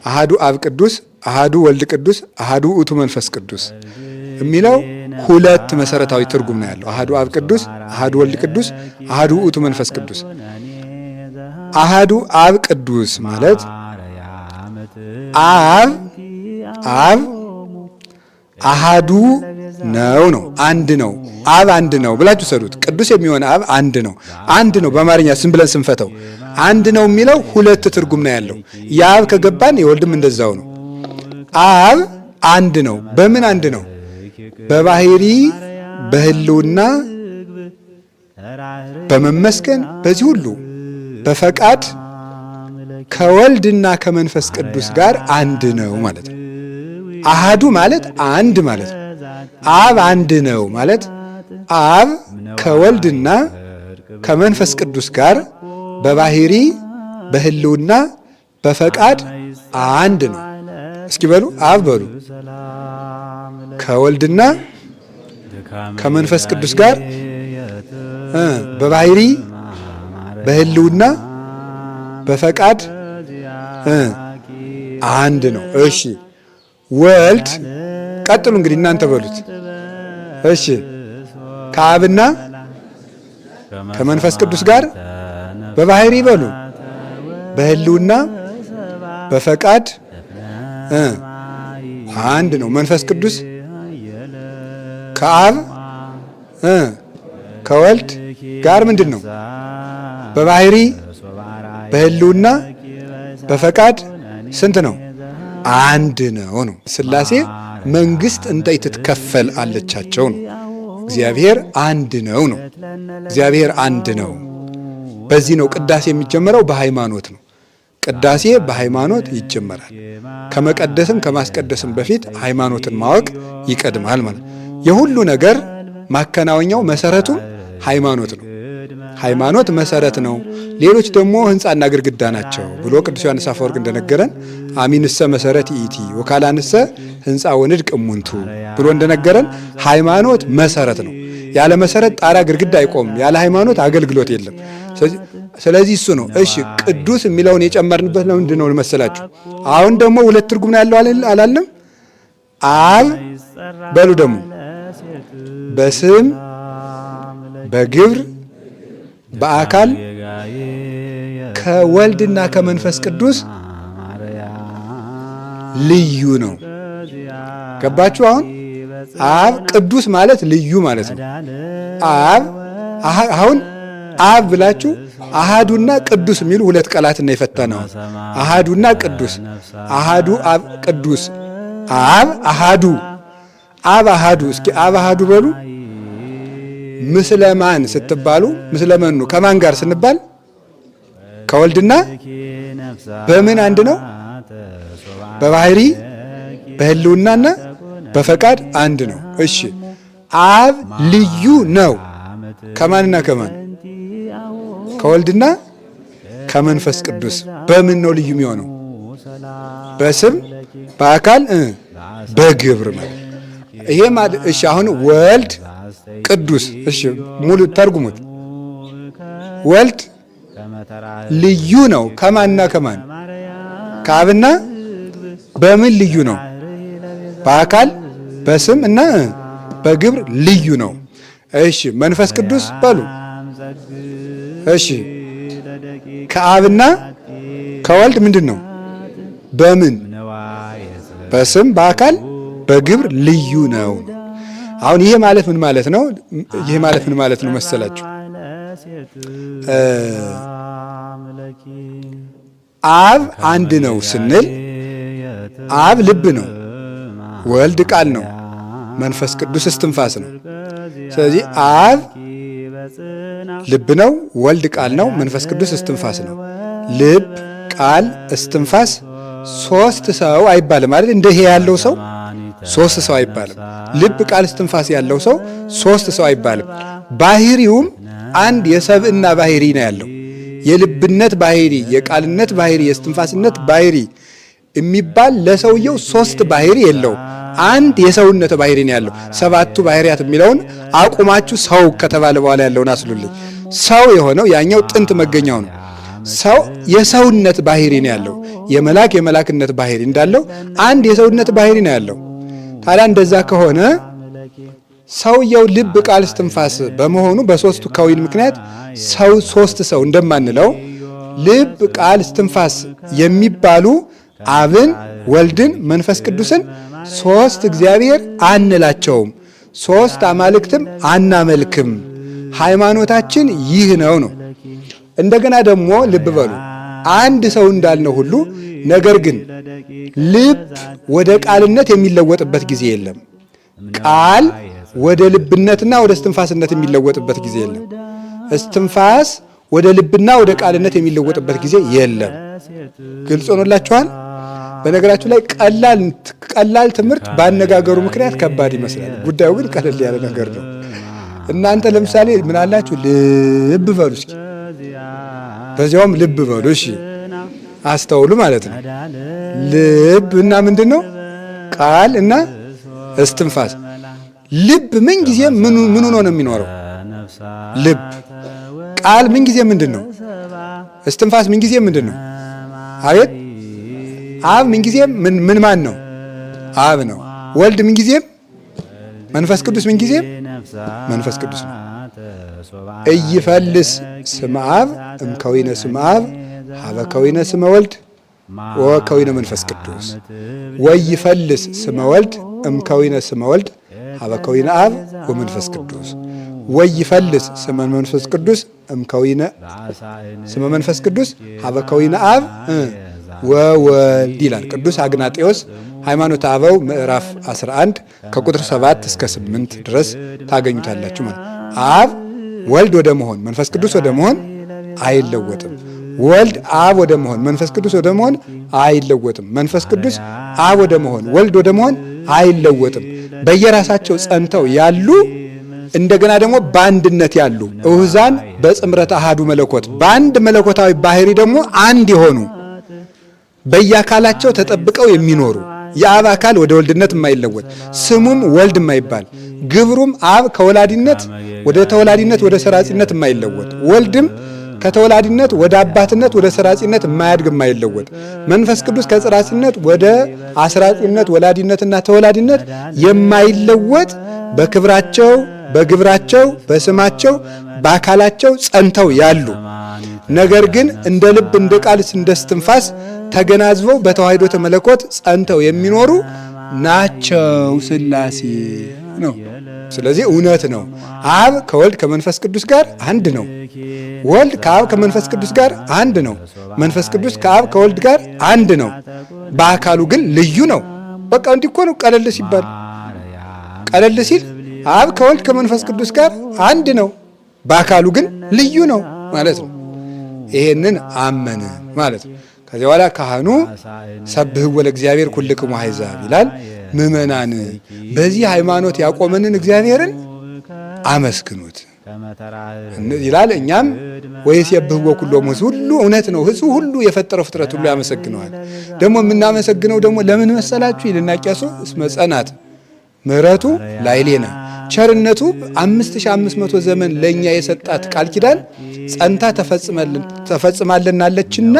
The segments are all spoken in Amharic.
አሃዱ አብ ቅዱስ፣ አሃዱ ወልድ ቅዱስ፣ አሃዱ ውእቱ መንፈስ ቅዱስ የሚለው ሁለት መሰረታዊ ትርጉም ነው ያለው። አሃዱ አብ ቅዱስ፣ አሃዱ ወልድ ቅዱስ፣ አሃዱ ውእቱ መንፈስ ቅዱስ። አሃዱ አብ ቅዱስ ማለት አብ አሃዱ ነው አንድ ነው። አብ አንድ ነው ብላችሁ ሰዱት። ቅዱስ የሚሆን አብ አንድ ነው። አንድ ነው በአማርኛ ስም ብለን ስንፈተው አንድ ነው የሚለው ሁለት ትርጉም ነው ያለው። የአብ ከገባን የወልድም እንደዛው ነው። አብ አንድ ነው። በምን አንድ ነው? በባህሪ በህልውና በመመስገን በዚህ ሁሉ በፈቃድ ከወልድና ከመንፈስ ቅዱስ ጋር አንድ ነው ማለት ነው። አሃዱ ማለት አንድ ማለት ነው። አብ አንድ ነው ማለት አብ ከወልድና ከመንፈስ ቅዱስ ጋር በባህሪ በህልውና በፈቃድ አንድ ነው። እስኪ በሉ አብ በሉ ከወልድና ከመንፈስ ቅዱስ ጋር በባህሪ በህልውና በፈቃድ አንድ ነው። እሺ ወልድ ቀጥሉ እንግዲህ እናንተ በሉት። እሺ ከአብና ከመንፈስ ቅዱስ ጋር በባህሪ በሉ በህልውና በፈቃድ አንድ ነው። መንፈስ ቅዱስ ከአብ ከወልድ ጋር ምንድን ነው? በባህሪ በህልውና በፈቃድ ስንት ነው? አንድ ነው። ሥላሴ መንግስት እንተ ይትከፈል አለቻቸው ነው። እግዚአብሔር አንድ ነው። እግዚአብሔር አንድ ነው። በዚህ ነው ቅዳሴ የሚጀመረው፣ በሃይማኖት ነው። ቅዳሴ በሃይማኖት ይጀመራል። ከመቀደስም ከማስቀደስም በፊት ሃይማኖትን ማወቅ ይቀድማል ማለት። የሁሉ ነገር ማከናወኛው መሰረቱ ሃይማኖት ነው። ሃይማኖት መሰረት ነው። ሌሎች ደግሞ ህንጻና ግድግዳ ናቸው ብሎ ቅዱስ ዮሐንስ አፈወርቅ እንደነገረን አሚንሰ መሰረት ኢቲ ወካላንሰ ህንጻ ወንድቅ እሙንቱ ብሎ እንደነገረን ሃይማኖት መሰረት ነው። ያለ መሰረት ጣራ ግድግዳ አይቆምም። ያለ ሃይማኖት አገልግሎት የለም። ስለዚህ እሱ ነው። እሺ ቅዱስ የሚለውን የጨመርንበት ለምንድን ነው መሰላችሁ? አሁን ደግሞ ሁለት ትርጉም ነው ያለው አላለም? አብ በሉ ደግሞ በስም በግብር በአካል ከወልድና ከመንፈስ ቅዱስ ልዩ ነው። ገባችሁ? አብ ቅዱስ ማለት ልዩ ማለት ነው። አሁን አብ ብላችሁ አሃዱና ቅዱስ የሚሉ ሁለት ቃላትና የፈተነው አሃዱና ቅዱስ አሃዱ አብ ቅዱስ አብ አሃዱ እስኪ አብ አሃዱ በሉ። ምስለማን ስትባሉ ምስለመኑ ከማን ጋር ስንባል ከወልድና በምን አንድ ነው? በባህሪ በህልውናና በፈቃድ አንድ ነው። እሺ አብ ልዩ ነው። ከማንና ከማን? ከወልድና ከመንፈስ ቅዱስ። በምን ነው ልዩ የሚሆነው? በስም በአካል በግብር ማለት ይሄ ማለት። እሺ አሁን ወልድ ቅዱስ፣ እሺ ሙሉ ተርጉሙት። ወልድ ልዩ ነው። ከማንና ከማን? ከአብና በምን ልዩ ነው? በአካል በስም እና በግብር ልዩ ነው። እሺ መንፈስ ቅዱስ በሉ። እሺ ከአብና ከወልድ ምንድን ነው? በምን? በስም በአካል በግብር ልዩ ነው። አሁን ይሄ ማለት ምን ማለት ነው? ይሄ ማለት ምን ማለት ነው መሰላችሁ? አብ አንድ ነው ስንል አብ ልብ ነው፣ ወልድ ቃል ነው፣ መንፈስ ቅዱስ እስትንፋስ ነው። ስለዚህ አብ ልብ ነው፣ ወልድ ቃል ነው፣ መንፈስ ቅዱስ እስትንፋስ ነው። ልብ ቃል እስትንፋስ ሶስት ሰው አይባልም አይደል? እንደ ይሄ ያለው ሰው ሶስት ሰው አይባልም። ልብ ቃል እስትንፋስ ያለው ሰው ሶስት ሰው አይባልም። ባህሪውም አንድ የሰብዕና ባህሪ ነው ያለው። የልብነት ባህሪ፣ የቃልነት ባህሪ፣ የእስትንፋስነት ባህሪ የሚባል ለሰውየው ሶስት ባህሪ የለው። አንድ የሰውነት ባህሪ ነው ያለው። ሰባቱ ባህሪያት የሚለውን አቁማችሁ ሰው ከተባለ በኋላ ያለውን አስሉልኝ። ሰው የሆነው ያኛው ጥንት መገኛው ነው። ሰው የሰውነት ባህሪ ነው ያለው። የመላክ የመላክነት ባህሪ እንዳለው አንድ የሰውነት ባህሪ ነው ያለው። ታዲያ እንደዛ ከሆነ ሰውየው ልብ፣ ቃል፣ እስትንፋስ በመሆኑ በሶስቱ ከዊን ምክንያት ሰው ሶስት ሰው እንደማንለው ልብ፣ ቃል፣ እስትንፋስ የሚባሉ አብን፣ ወልድን፣ መንፈስ ቅዱስን ሶስት እግዚአብሔር አንላቸውም። ሶስት አማልክትም አናመልክም። ሃይማኖታችን ይህ ነው ነው። እንደገና ደግሞ ልብ በሉ አንድ ሰው እንዳልነው ሁሉ ነገር ግን ልብ ወደ ቃልነት የሚለወጥበት ጊዜ የለም። ቃል ወደ ልብነትና ወደ እስትንፋስነት የሚለወጥበት ጊዜ የለም። እስትንፋስ ወደ ልብና ወደ ቃልነት የሚለወጥበት ጊዜ የለም። ግልጽ ሆኖላችኋል? በነገራችሁ ላይ ቀላል ትምህርት ባነጋገሩ ምክንያት ከባድ ይመስላል። ጉዳዩ ግን ቀለል ያለ ነገር ነው። እናንተ ለምሳሌ ምን አላችሁ? ልብ በሉ እስኪ፣ በዚያውም ልብ በሉ እሺ፣ አስተውሉ ማለት ነው። ልብ እና ምንድን ነው? ቃል እና እስትንፋስ። ልብ ምን ጊዜ ምን ሆኖ ነው የሚኖረው? ልብ። ቃል ምን ጊዜ ምንድን ነው? እስትንፋስ ምን ጊዜ ምንድን ነው? አቤት። አብ ምን ጊዜ ምን ማን ነው? አብ ነው። ወልድ ምን ጊዜ? መንፈስ ቅዱስ ምን ጊዜ? መንፈስ ቅዱስ ነው። እይፈልስ ስመ አብ እምከዊነ ስመ አብ ሀበ ከዊነ ስመ ወልድ ወከዊነ መንፈስ ቅዱስ ወይፈልስ ስመ ወልድ እምከዊነ ስመ ወልድ ሀበ ከዊነ አብ ወመንፈስ ቅዱስ ወይፈልስ ስመ መንፈስ ቅዱስ እምከዊነ ስመ መንፈስ ቅዱስ ሀበ ከዊነ አብ ወወልድ ይላል ቅዱስ አግናጤዎስ ሃይማኖተ አበው ምዕራፍ 11 ከቁጥር 7 እስከ 8 ድረስ ታገኙታላችሁ። ማለት አብ ወልድ ወደ መሆን መንፈስ ቅዱስ ወደ መሆን አይለወጥም። ወልድ አብ ወደ መሆን መንፈስ ቅዱስ ወደ መሆን አይለወጥም። መንፈስ ቅዱስ አብ ወደ መሆን ወልድ ወደ መሆን አይለወጥም። በየራሳቸው ጸንተው ያሉ እንደገና ደግሞ በአንድነት ያሉ እውዛን በጽምረት አሃዱ መለኮት በአንድ መለኮታዊ ባህሪ ደግሞ አንድ የሆኑ በየአካላቸው ተጠብቀው የሚኖሩ የአብ አካል ወደ ወልድነት የማይለወጥ ስሙም ወልድ የማይባል ግብሩም አብ ከወላዲነት ወደ ተወላዲነት ወደ ሰራጺነት የማይለወጥ ወልድም ከተወላዲነት ወደ አባትነት ወደ ሰራጺነት የማያድግ የማይለወጥ መንፈስ ቅዱስ ከጽራጺነት ወደ አስራጺነት ወላዲነትና ተወላዲነት የማይለወጥ በክብራቸው በግብራቸው በስማቸው በአካላቸው ጸንተው ያሉ ነገር ግን እንደ ልብ እንደ ቃል እንደ እስትንፋስ ተገናዝበው በተዋሕዶ መለኮት ጸንተው የሚኖሩ ናቸው ሥላሴ ነው። ስለዚህ እውነት ነው። አብ ከወልድ ከመንፈስ ቅዱስ ጋር አንድ ነው። ወልድ ከአብ ከመንፈስ ቅዱስ ጋር አንድ ነው። መንፈስ ቅዱስ ከአብ ከወልድ ጋር አንድ ነው። በአካሉ ግን ልዩ ነው። በቃ እንዲህ እኮ ነው። ቀለል ሲል አብ ከወልድ ከመንፈስ ቅዱስ ጋር አንድ ነው። በአካሉ ግን ልዩ ነው ማለት ነው። ይሄንን አመነ ማለት ነው። ከዚያ በኋላ ካህኑ ሰብሕዎ ለእግዚአብሔር ኩልክሙ አሕዛብ ይላል። ምእመናን በዚህ ሃይማኖት ያቆመንን እግዚአብሔርን አመስግኑት ይላል። እኛም ወይሴብሕዎ ኩሎሙ ሕዝብ ሁሉ እውነት ነው። ሕዝቡ ሁሉ የፈጠረው ፍጥረት ሁሉ ያመሰግነዋል። ደግሞ የምናመሰግነው ደግሞ ለምን መሰላችሁ? ይልና ቂያሱ እስመ ጸናት ምሕረቱ ላዕሌነ ቸርነቱ 5500 ዘመን ለኛ የሰጣት ቃል ኪዳን ጸንታ ተፈጽማለናለችና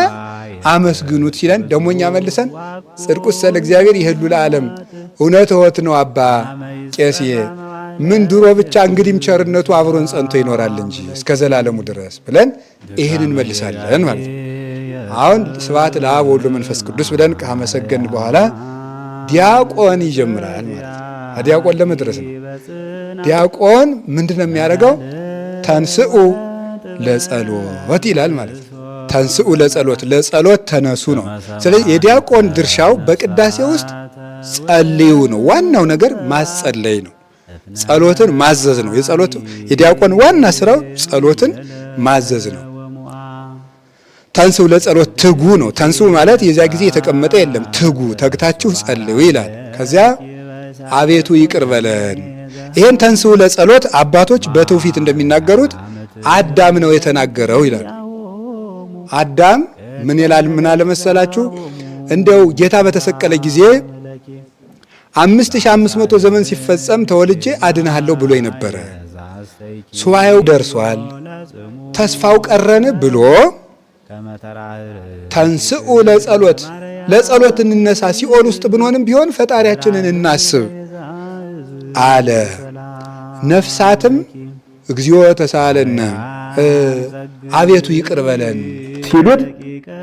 አመስግኑት ሲለን ደግሞ እኛ መልሰን ጽድቁሰ ለእግዚአብሔር ይህሉ ለዓለም እውነት ሕይወት ነው አባ ቄስ ምን ድሮ ብቻ እንግዲህም ቸርነቱ አብሮን ጸንቶ ይኖራል እንጂ እስከ ዘላለሙ ድረስ ብለን ይህን እንመልሳለን ማለት ነው። አሁን ስብሐት ለአብ ወወልድ ወመንፈስ ቅዱስ ብለን ካመሰገን በኋላ ዲያቆን ይጀምራል ማለት ነው። ዲያቆን ለመድረስ ነው። ዲያቆን ምንድነው የሚያደርገው? ተንስኡ ለጸሎት ይላል ማለት ነው። ተንስኡ ለጸሎት ለጸሎት ተነሱ ነው። ስለዚህ የዲያቆን ድርሻው በቅዳሴ ውስጥ ጸልዩ ነው። ዋናው ነገር ማጸለይ ነው። ጸሎትን ማዘዝ ነው። የዲያቆን ዋና ስራው ጸሎትን ማዘዝ ነው። ተንስኡ ለጸሎት ትጉ ነው። ተንስኡ ማለት የዚያ ጊዜ የተቀመጠ የለም። ትጉ ተግታችሁ ጸልዩ ይላል። ከዚያ አቤቱ ይቅር በለን። ይሄን ተንስኡ ለጸሎት አባቶች በትውፊት እንደሚናገሩት አዳም ነው የተናገረው ይላል። አዳም ምን ይላል? ምን አለ መሰላችሁ? እንደው ጌታ በተሰቀለ ጊዜ 5500 ዘመን ሲፈጸም ተወልጄ አድንሃለሁ ብሎ ነበረ። ሱባኤው ደርሷል፣ ተስፋው ቀረን ብሎ ተንስኡ ለጸሎት ለጸሎት እንነሳ፣ ሲኦል ውስጥ ብንሆንም ቢሆን ፈጣሪያችንን እናስብ አለ። ነፍሳትም እግዚኦ ተሳለነ አቤቱ ይቅር በለን ሲሉት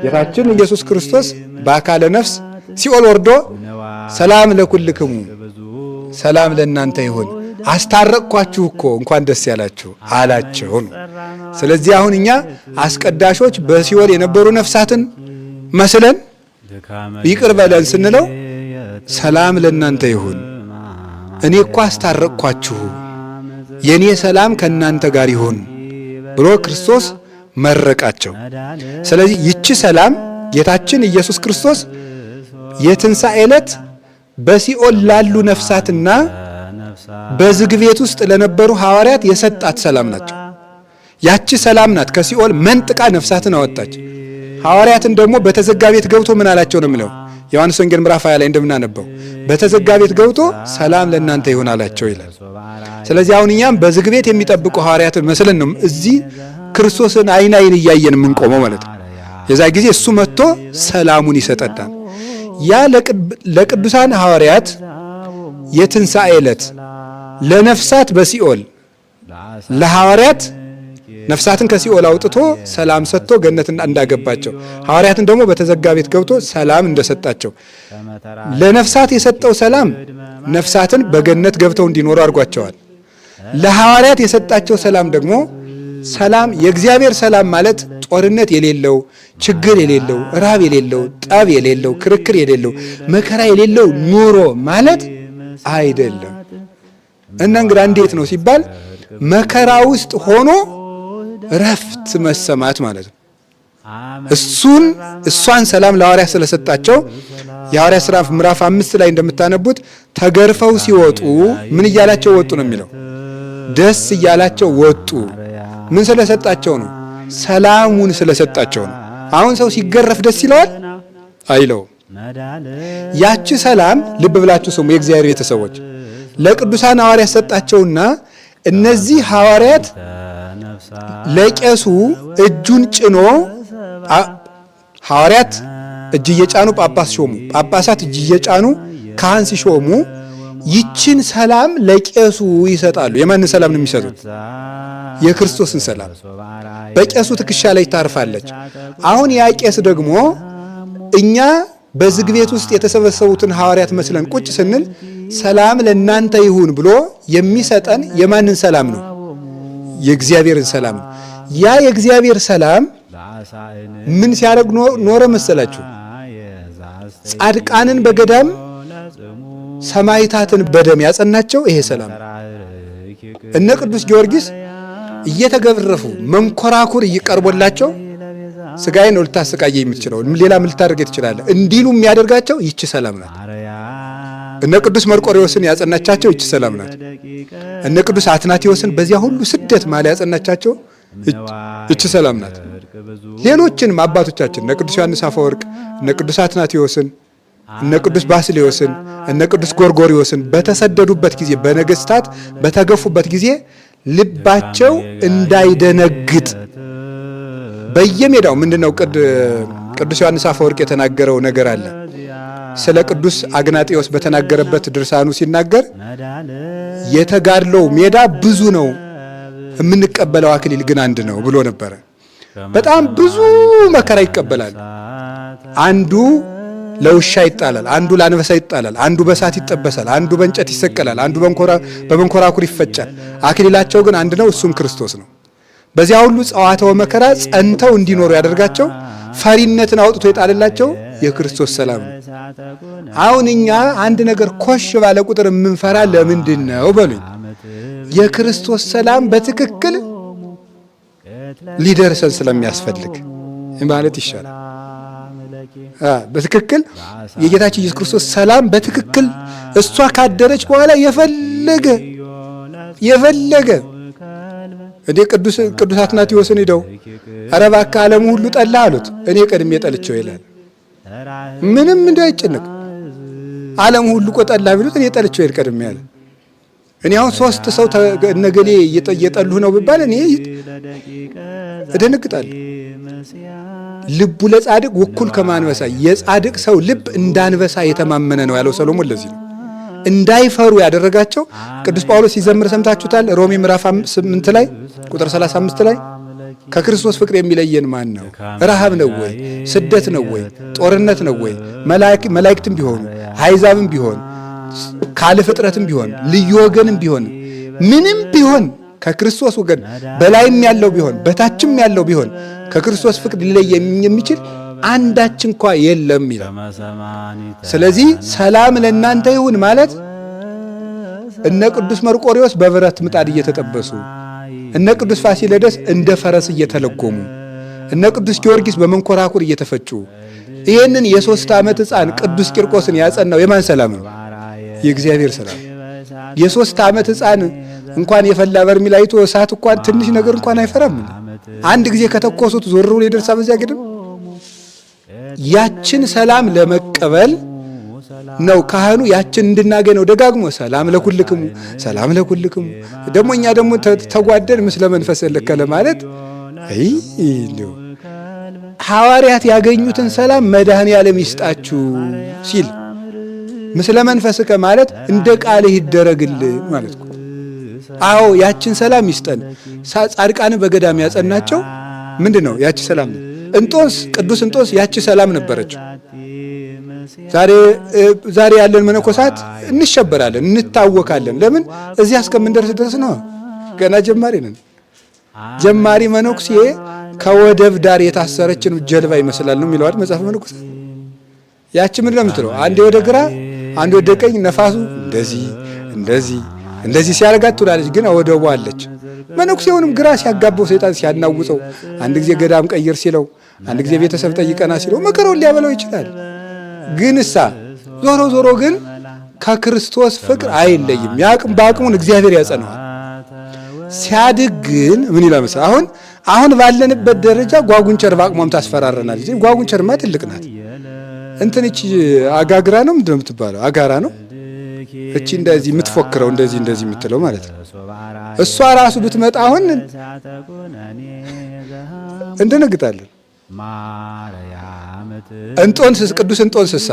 ጌታችን ኢየሱስ ክርስቶስ በአካለ ነፍስ ሲኦል ወርዶ ሰላም ለኩልክሙ ሰላም ለእናንተ ይሁን አስታረቅኳችሁ እኮ እንኳን ደስ ያላችሁ አላቸው ነው። ስለዚህ አሁን እኛ አስቀዳሾች በሲኦል የነበሩ ነፍሳትን መስለን ይቅር በለን ስንለው ሰላም ለእናንተ ይሁን እኔ እኮ አስታረቅኳችሁ የኔ ሰላም ከእናንተ ጋር ይሁን ብሎ ክርስቶስ መረቃቸው። ስለዚህ ይቺ ሰላም ጌታችን ኢየሱስ ክርስቶስ የትንሣኤ ዕለት በሲኦል ላሉ ነፍሳትና በዝግ ቤት ውስጥ ለነበሩ ሐዋርያት የሰጣት ሰላም ናቸው። ያቺ ሰላም ናት ከሲኦል መንጥቃ ነፍሳትን አወጣች። ሐዋርያትን ደግሞ በተዘጋ ቤት ገብቶ ምን አላቸው ነው የሚለው ዮሐንስ ወንጌል ምዕራፍ 20 ላይ እንደምናነበው በተዘጋ ቤት ገብቶ ሰላም ለእናንተ ይሁን አላቸው ይላል። ስለዚህ አሁን እኛም በዝግ ቤት የሚጠብቁ ሐዋርያትን መስለን ነው እዚህ ክርስቶስን አይን አይን እያየን የምንቆመው ማለት ነው። የዛ ጊዜ እሱ መጥቶ ሰላሙን ይሰጠናል። ያ ለቅዱሳን ሐዋርያት የትንሣኤ ዕለት ለነፍሳት በሲኦል ለሐዋርያት ነፍሳትን ከሲኦል አውጥቶ ሰላም ሰጥቶ ገነት እንዳገባቸው ሐዋርያትን ደግሞ በተዘጋ ቤት ገብቶ ሰላም እንደሰጣቸው ለነፍሳት የሰጠው ሰላም ነፍሳትን በገነት ገብተው እንዲኖሩ አድርጓቸዋል። ለሐዋርያት የሰጣቸው ሰላም ደግሞ ሰላም የእግዚአብሔር ሰላም ማለት ጦርነት የሌለው ችግር የሌለው ረሃብ የሌለው ጠብ የሌለው ክርክር የሌለው መከራ የሌለው ኑሮ ማለት አይደለም። እና እንግዲህ እንዴት ነው ሲባል መከራ ውስጥ ሆኖ ረፍት መሰማት ማለት ነው። እሷን ሰላም ለሐዋርያት ስለሰጣቸው የሐዋርያት ሥራ ምዕራፍ 5 ላይ እንደምታነቡት ተገርፈው ሲወጡ ምን እያላቸው ወጡ ነው የሚለው ደስ እያላቸው ወጡ። ምን ስለሰጣቸው ነው? ሰላሙን ስለሰጣቸው ነው። አሁን ሰው ሲገረፍ ደስ ይለዋል አይለውም። ያቺ ሰላም ልብ ብላችሁ ስሙ የእግዚአብሔር ቤተሰቦች ለቅዱሳን ሐዋርያት ሰጣቸውና እነዚህ ሐዋርያት ለቄሱ እጁን ጭኖ ሐዋርያት እጅ እየጫኑ ጳጳስ ሾሙ፣ ጳጳሳት እጅ እየጫኑ ካህን ሲሾሙ ይችን ሰላም ለቄሱ ይሰጣሉ። የማንን ሰላም ነው የሚሰጡት? የክርስቶስን ሰላም በቄሱ ትከሻ ላይ ታርፋለች። አሁን ያ ቄስ ደግሞ እኛ በዝግ ቤት ውስጥ የተሰበሰቡትን ሐዋርያት መስለን ቁጭ ስንል ሰላም ለእናንተ ይሁን ብሎ የሚሰጠን የማንን ሰላም ነው? የእግዚአብሔርን ሰላም ነው። ያ የእግዚአብሔር ሰላም ምን ሲያደርግ ኖረ መሰላችሁ? ጻድቃንን በገዳም ሰማዕታትን በደም ያጸናቸው ይሄ ሰላም። እነ ቅዱስ ጊዮርጊስ እየተገረፉ መንኮራኩር እየቀርቦላቸው ስጋዬ ነው ልታሰቃየ የምትችለው ሌላ ምን ልታደርግ ትችላለህ እንዲሉ የሚያደርጋቸው ይቺ ሰላም ናት። እነ ቅዱስ መርቆሬዎስን ያጸናቻቸው ይቺ ሰላም ናት። እነ ቅዱስ አትናቴዎስን በዚያ ሁሉ ስደት ማለት ያጸናቻቸው ይቺ ሰላም ናት። ሌሎችንም አባቶቻችን እነ ቅዱስ ዮሐንስ አፈወርቅ፣ እነ ቅዱስ አትናቴዎስን፣ እነ ቅዱስ ባስልዮስን፣ እነ ቅዱስ ጎርጎርዮስን በተሰደዱበት ጊዜ በነገስታት በተገፉበት ጊዜ ልባቸው እንዳይደነግጥ በየሜዳው ምንድነው ቅዱስ ዮሐንስ አፈወርቅ የተናገረው ነገር አለ። ስለ ቅዱስ አግናጤዎስ በተናገረበት ድርሳኑ ሲናገር የተጋድለው ሜዳ ብዙ ነው፣ የምንቀበለው አክሊል ግን አንድ ነው ብሎ ነበረ። በጣም ብዙ መከራ ይቀበላል። አንዱ ለውሻ ይጣላል፣ አንዱ ለአንበሳ ይጣላል፣ አንዱ በሳት ይጠበሳል፣ አንዱ በእንጨት ይሰቀላል፣ አንዱ በመንኮራኩር ይፈጫል። አክሊላቸው ግን አንድ ነው፣ እሱም ክርስቶስ ነው። በዚያ ሁሉ ጸዋትወ መከራ ጸንተው እንዲኖሩ ያደርጋቸው ፈሪነትን አውጥቶ የጣለላቸው የክርስቶስ ሰላም ነው። አሁን እኛ አንድ ነገር ኮሽ ባለ ቁጥር የምንፈራ ለምንድን ነው በሉኝ? የክርስቶስ ሰላም በትክክል ሊደርሰን ስለሚያስፈልግ ማለት ይሻላል። በትክክል የጌታችን ኢየሱስ ክርስቶስ ሰላም በትክክል እሷ ካደረች በኋላ የፈለገ እንዴ ቅዱስ አትናቴዎስን ሄደው ኧረ እባክህ ዓለሙ ሁሉ ጠላ አሉት። እኔ ቀድሜ ጠልቼው ይላል። ምንም እንዳይጨነቅ ዓለሙ ሁሉ ቆ ጠላ ቢሉት እኔ ጠልቼው ይል ቀድሜ ያለ እኔ አሁን 3 ሰው እነገሌ እየጠሉህ ነው ብባል እኔ እደነግጣለሁ። ልቡ ለጻድቅ ውኩል ከማንበሳ፣ የጻድቅ ሰው ልብ እንዳንበሳ የተማመነ ነው ያለው ሰሎሞን። ለዚህ ነው እንዳይፈሩ ያደረጋቸው። ቅዱስ ጳውሎስ ሲዘምር ሰምታችሁታል። ሮሜ ምዕራፍ 8 ላይ ቁጥር 35 ላይ ከክርስቶስ ፍቅር የሚለየን ማን ነው? ረሃብ ነው ወይ? ስደት ነው ወይ? ጦርነት ነው ወይ? መላእክትም ቢሆኑ አሕዛብም ቢሆን ካለ ፍጥረትም ቢሆን ልዩ ወገንም ቢሆን ምንም ቢሆን ከክርስቶስ ወገን በላይም ያለው ቢሆን በታችም ያለው ቢሆን ከክርስቶስ ፍቅር ሊለይ የሚችል አንዳች እንኳ የለም ይላል። ስለዚህ ሰላም ለእናንተ ይሁን ማለት እነ ቅዱስ መርቆሬዎስ በብረት ምጣድ እየተጠበሱ፣ እነ ቅዱስ ፋሲለደስ እንደ ፈረስ እየተለጎሙ፣ እነ ቅዱስ ጊዮርጊስ በመንኮራኩር እየተፈጩ ይህንን የ3 ዓመት ሕፃን ቅዱስ ቂርቆስን ያጸናው የማን ሰላም ነው? የእግዚአብሔር ሰላም። የ3 ዓመት ሕፃን እንኳን የፈላ በርሜል አይቶ እሳት እንኳን ትንሽ ነገር እንኳን አይፈራም። አንድ ጊዜ ከተኮሱት ዞር ብሎ ይደርሳ በዚያ ግድም። ያችን ሰላም ለመቀበል ነው ካህኑ ያችን እንድናገኝ ነው ደጋግሞ ሰላም ለኩልክሙ ሰላም ለኩልክሙ። ደግሞ እኛ ደግሞ ተጓደን ምስለ መንፈስ ለከለ ማለት እንደው ሐዋርያት ያገኙትን ሰላም መድኃኔዓለም ይስጣችሁ ሲል ምስለ መንፈስከ ማለት እንደ ቃልህ ይደረግልን ማለት ነው። አዎ ያችን ሰላም ይስጠን። ጻድቃንን በገዳም ያጸናቸው ምንድን ነው? ያቺ ሰላም ነው። እንጦንስ ቅዱስ እንጦንስ ያቺ ሰላም ነበረችው። ዛሬ ያለን መነኮሳት እንሸበራለን፣ እንታወካለን። ለምን? እዚያ እስከምንደርስ ድረስ ነው። ገና ጀማሪ ነን። ጀማሪ መነኩሴ ከወደብ ዳር የታሰረችን ጀልባ ይመስላል ነው የሚለው አይደል መጽሐፍ መነኮሳት። ያቺ ምንድን ነው የምትለው? አንዴ ወደ ግራ አንዴ ወደ ቀኝ ነፋሱ እንደዚህ ሲያረጋት ትውላለች። ግን ወደቡ አለች። መነኩሴውንም ግራ ሲያጋባው ሰይጣን ሲያናውፀው፣ አንድ ጊዜ ገዳም ቀይር ሲለው፣ አንድ ጊዜ ቤተሰብ ጠይቀና ሲለው መከራውን ሊያበላው ይችላል። ግን ዞሮ ግን ከክርስቶስ ፍቅር አይለይም። በአቅሙን እግዚአብሔር ያጸነዋል። ሲያድግ ግን ምን ይላል መሰለህ? አሁን ባለንበት ደረጃ ጓጉንቸር በአቅሟም ታስፈራረናለች። ጓጉንቸርማ ትልቅ ናት። እቺ አጋግራ ነው ምንድን ነው የምትባለው? አጋራ ነው እቺ እንደዚህ የምትፎክረው እንደዚህ የምትለው ማለት ነው። እሷ ራሱ ብትመጣ አሁን እንደነግጣለን። እንጦንስ ቅዱስ እንጦንስሳ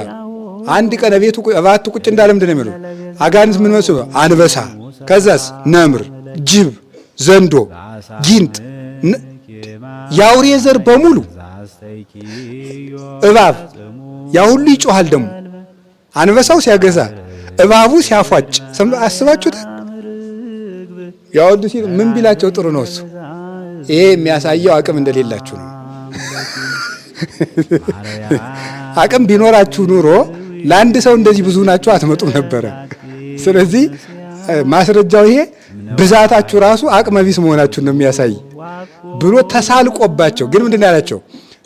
አንድ ቀን እባቱ ቁጭ እንዳለ ምንድን ነው የሚለው? አጋንንት ምን መስሎ አንበሳ፣ ከዛስ ነምር፣ ጅብ፣ ዘንዶ፣ ጊንጥ፣ የአውሬ ዘር በሙሉ እባብ ያ ሁሉ ይጮሃል። ደግሞ አንበሳው ሲያገዛ እባቡ ሲያፏጭ አስባችሁታል? ያ ሁሉ ሲል ምን ቢላቸው ጥሩ ነው? እሱ ይሄ የሚያሳየው አቅም እንደሌላችሁ ነው። አቅም ቢኖራችሁ ኑሮ ለአንድ ሰው እንደዚህ ብዙ ናችሁ አትመጡም ነበረ። ስለዚህ ማስረጃው ይሄ ብዛታችሁ ራሱ አቅመ ቢስ መሆናችሁን ነው የሚያሳይ ብሎ ተሳልቆባቸው፣ ግን ምንድን ያላቸው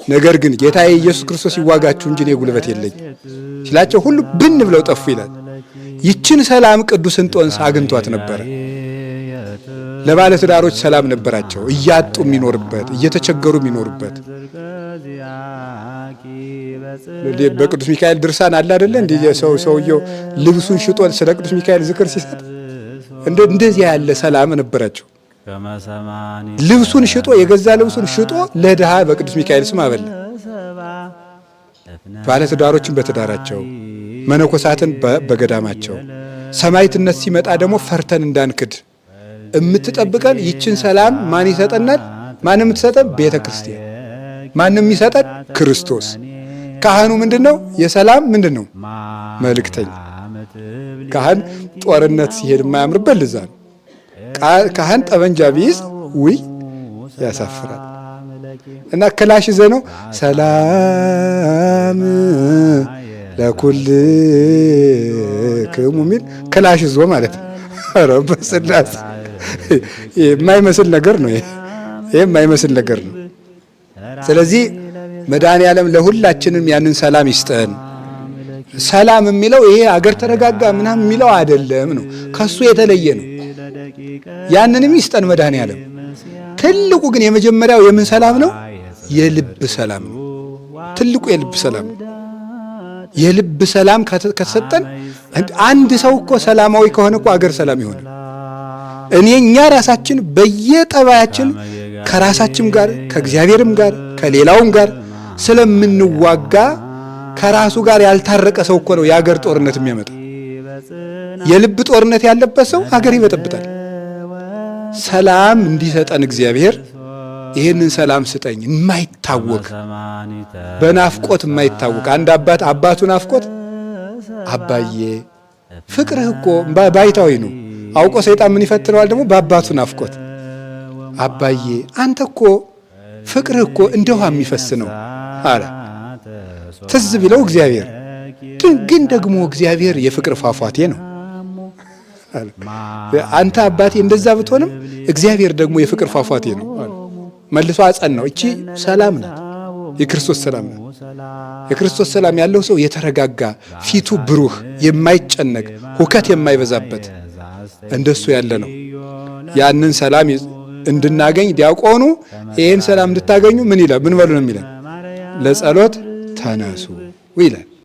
ነገር ግን ጌታዬ ኢየሱስ ክርስቶስ ይዋጋችሁ እንጂ እኔ ጉልበት የለኝ ሲላቸው ሁሉ ብን ብለው ጠፉ ይላል። ይችን ሰላም ቅዱስ እንጦንስ አግኝቷት ነበረ። ለባለ ትዳሮች ሰላም ነበራቸው፣ እያጡ የሚኖርበት እየተቸገሩ የሚኖርበት። በቅዱስ ሚካኤል ድርሳን አለ አይደለ? እንዲህ ሰውየው ልብሱን ሽጦ ስለ ቅዱስ ሚካኤል ዝክር ሲሰጥ እንደዚህ ያለ ሰላም ነበራቸው። ልብሱን ሽጦ የገዛ ልብሱን ሽጦ ለድሃ በቅዱስ ሚካኤል ስም አበላ። ባለ ትዳሮችን በትዳራቸው፣ መነኮሳትን በገዳማቸው። ሰማዕትነት ሲመጣ ደግሞ ፈርተን እንዳንክድ የምትጠብቀን ይችን ሰላም ማን ይሰጠናል? ማን የምትሰጠን? ቤተ ክርስቲያን። ማንም የሚሰጠን? ክርስቶስ። ካህኑ ምንድነው? የሰላም ምንድነው? መልእክተኛ። ካህን ጦርነት ሲሄድ የማያምርበት ልዛ ነው። ካህን ጠበንጃ ቢይዝ ውይ ያሳፍራል። እና ክላሽ ይዘ ነው ሰላም ለኩልክሙ የሚል ክላሽ ይዞ ማለት ነው። ኧረ በስላሴ የማይመስል ነገር ነው። ይሄ የማይመስል ነገር ነው። ስለዚህ መድኃኔዓለም ለሁላችንም ያንን ሰላም ይስጠን። ሰላም የሚለው ይሄ አገር ተረጋጋ ምናምን የሚለው አይደለም ነው፣ ከሱ የተለየ ነው። ያንንም ይስጠን መድኃኔዓለም። ትልቁ ግን የመጀመሪያው የምን ሰላም ነው? የልብ ሰላም ነው። ትልቁ የልብ ሰላም ነው። የልብ ሰላም ከተሰጠን አንድ ሰው እኮ ሰላማዊ ከሆነ እኮ አገር ሰላም ይሆናል። እኛ ራሳችን በየጠባያችን ከራሳችን ጋር ከእግዚአብሔርም ጋር ከሌላውም ጋር ስለምንዋጋ ከራሱ ጋር ያልታረቀ ሰው እኮ ነው የአገር ጦርነት የሚያመጣ። የልብ ጦርነት ያለበት ሰው አገር ይበጠብጣል። ሰላም እንዲሰጠን እግዚአብሔር ይህንን ሰላም ስጠኝ የማይታወቅ በናፍቆት የማይታወቅ አንድ አባት አባቱ ናፍቆት አባዬ ፍቅርህ እኮ ባይታዊ ነው አውቆ ሰይጣን ምን ይፈትነዋል ደግሞ በአባቱ ናፍቆት አባዬ አንተ እኮ ፍቅርህ እኮ እንደ ውሃ የሚፈስ ነው አለ። ትዝ ቢለው እግዚአብሔር ግን ደግሞ እግዚአብሔር የፍቅር ፏፏቴ ነው። አንተ አባቴ እንደዛ ብትሆንም እግዚአብሔር ደግሞ የፍቅር ፏፏቴ ነው አለ። መልሶ አጸናው። እቺ ሰላም ናት፣ የክርስቶስ ሰላም ናት። የክርስቶስ ሰላም ያለው ሰው የተረጋጋ ፊቱ ብሩህ የማይጨነቅ ሁከት የማይበዛበት እንደሱ ያለ ነው። ያንን ሰላም እንድናገኝ ዲያቆኑ ይሄን ሰላም እንድታገኙ ምን ይላል? ምን በሉ ነው የሚለን? ለጸሎት ተነሱ ይላል።